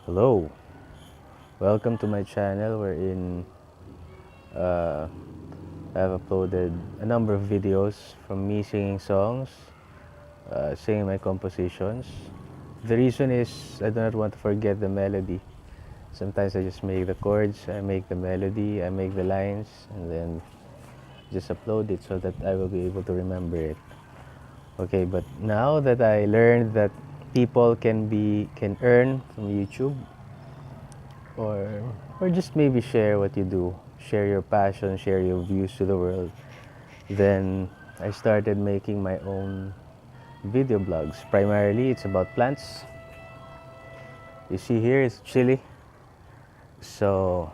Hello, welcome to my channel wherein I've uploaded a number of videos from me singing songs, singing my compositions. The reason is I do not want to forget the melody. Sometimes I just make the chords, I make the melody, I make the lines, and then just upload it so that I will be able to remember it. Okay, but now that I learned that people can earn from YouTube, or just maybe share what you do, share your passion, share your views to the world, then I started making my own video blogs. Primarily it's about plants. You see here it's chili, so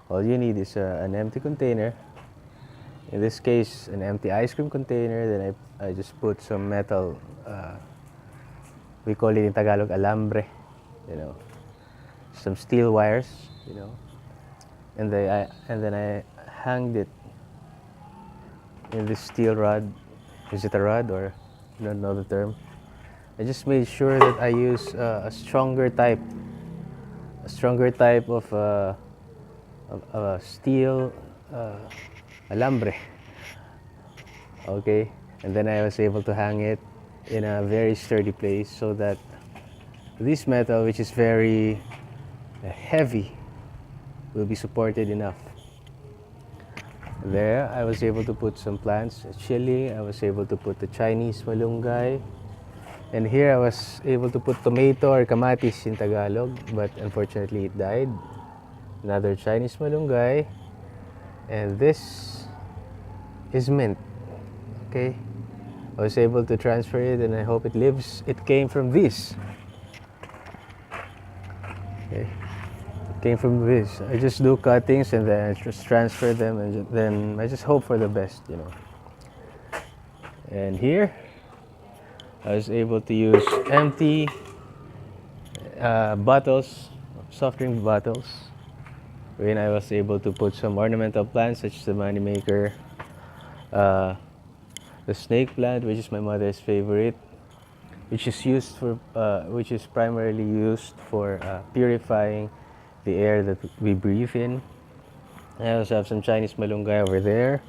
all you need is an empty container, in this case an empty ice cream container. Then I just put some metal, we call it in Tagalog alambre, you know, some steel wires, you know, and then I hanged it in this steel rod. Is it a rod, or I don't know the term. I just made sure that I use a stronger type of steel alambre. Okay, and then I was able to hang it in a very sturdy place so that this metal, which is very heavy, will be supported enough. There, I was able to put some plants, chili. I was able to put the Chinese malunggay. And here I was able to put tomato, or kamatis in Tagalog, but unfortunately it died. Another Chinese malunggay. And this is mint. Okay? I was able to transfer it, and I hope it lives. It came from this. Okay? It came from this. I just do cuttings and then I just transfer them, and then I just hope for the best, you know. And here I was able to use empty bottles, soft drink bottles, wherein I was able to put some ornamental plants such as the moneymaker, the snake plant, which is my mother's favorite, which is primarily used for purifying the air that we breathe in. I also have some Chinese malunggay over there.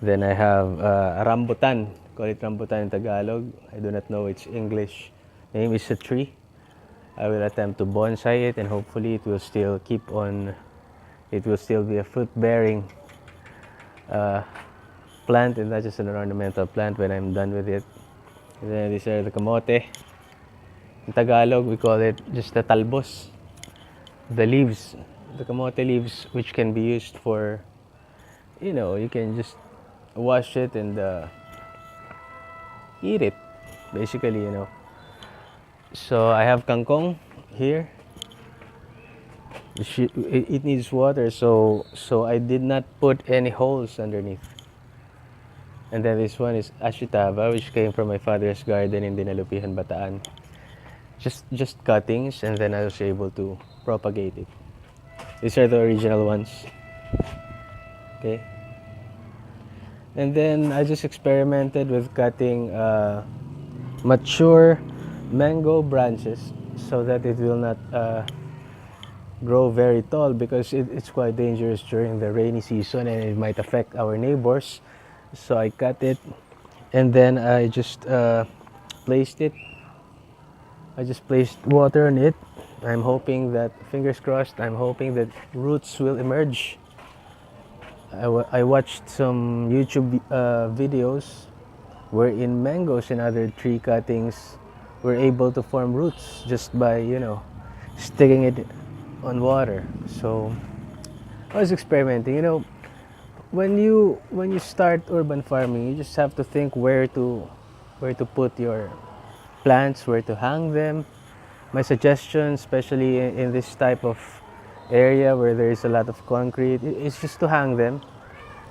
Then I have a rambutan. Call it rambutan in Tagalog. I do not know its English name. Is a tree. I will attempt to bonsai it, and hopefully it will still keep on. It will still be a fruit-bearing plant, and not just an ornamental plant when I'm done with it. And then these are the kamote. In Tagalog, we call it just the talbos. The leaves, the kamote leaves, which can be used for, you can just wash it and eat it, basically, So I have kangkong here. It needs water, so I did not put any holes underneath. And then this one is ashitaba, which came from my father's garden in Dinalupihan, Bataan. Just cuttings, and then I was able to propagate it. These are the original ones. Okay. And then I just experimented with cutting mature mango branches so that it will not grow very tall, because it's quite dangerous during the rainy season and it might affect our neighbors. So I cut it, and then I just placed it. I just placed water on it. I'm hoping that, fingers crossed, I'm hoping that roots will emerge. I watched some YouTube videos wherein mangoes and other tree cuttings were able to form roots just by, sticking it on water. So I was experimenting. When you start urban farming, you just have to think where to put your plants, where to hang them. My suggestion, especially in this type of area where there is a lot of concrete, is just to hang them.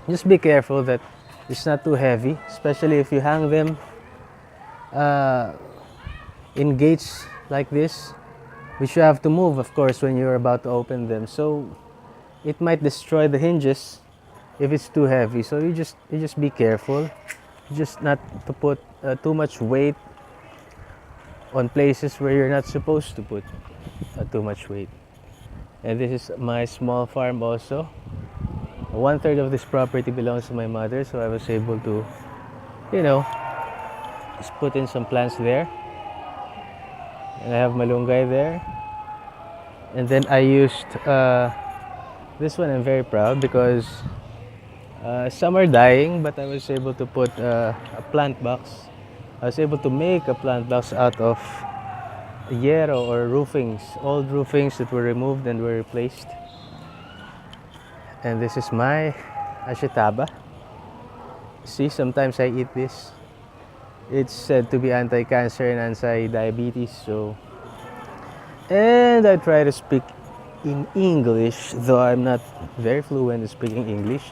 Just be careful that it's not too heavy, especially if you hang them in gates like this, which you have to move, of course, when you're about to open them. So it might destroy the hinges if it's too heavy. So you just be careful, just not to put too much weight on places where you're not supposed to put. too much weight. And this is my small farm also. 1/3 of this property belongs to my mother, so I was able to, you know, just put in some plants there. And I have malunggay there. And then I used this one. I'm very proud because some are dying, but I was able to put a plant box. I was able to make a plant box out of hierro or roofings, old roofings that were removed and were replaced. And this is my ashitaba. See, sometimes I eat this. It's said to be anti-cancer and anti-diabetes. So, and I try to speak in English, though I'm not very fluent in speaking English,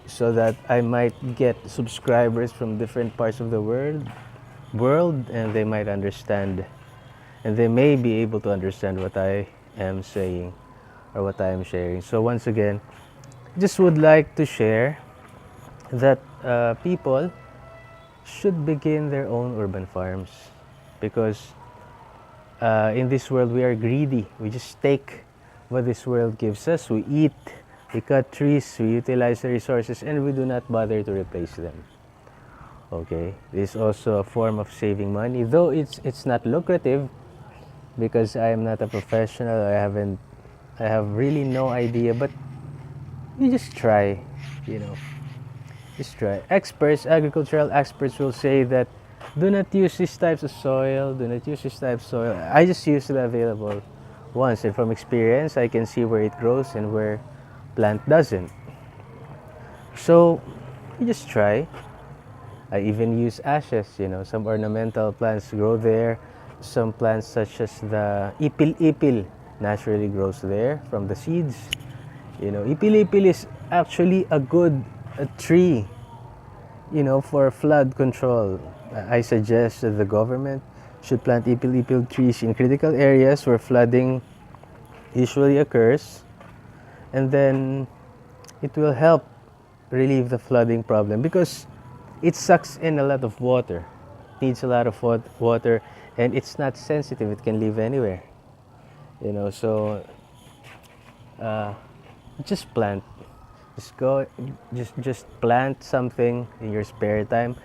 so that I might get subscribers from different parts of the world, and they might understand, and they may be able to understand what I am saying or what I am sharing. So once again, just would like to share that people should begin their own urban farms, because in this world we are greedy. We just take what this world gives us. We eat, we cut trees, we utilize the resources, and we do not bother to replace them. Okay, this is also a form of saving money, though it's not lucrative, because I am not a professional. I have really no idea, but you just try, you know. Just try. Agricultural experts will say that do not use these types of soil, do not use this type of soil. I just use the available ones, and from experience, I can see where it grows and where plant doesn't. So, you just try. I even use ashes, you know, some ornamental plants grow there. Some plants such as the ipil-ipil naturally grows there from the seeds. You know, ipil-ipil is actually a tree, you know, for flood control. I suggest that the government should plant ipil-ipil trees in critical areas where flooding usually occurs, and then it will help relieve the flooding problem, because it sucks in a lot of water, needs a lot of water, and it's not sensitive. It can live anywhere, you know. So just plant, just plant something in your spare time.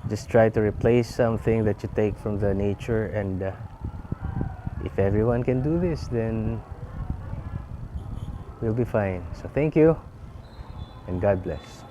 Just try to replace something that you take from the nature, and if everyone can do this, then we'll be fine. So thank you, and God bless.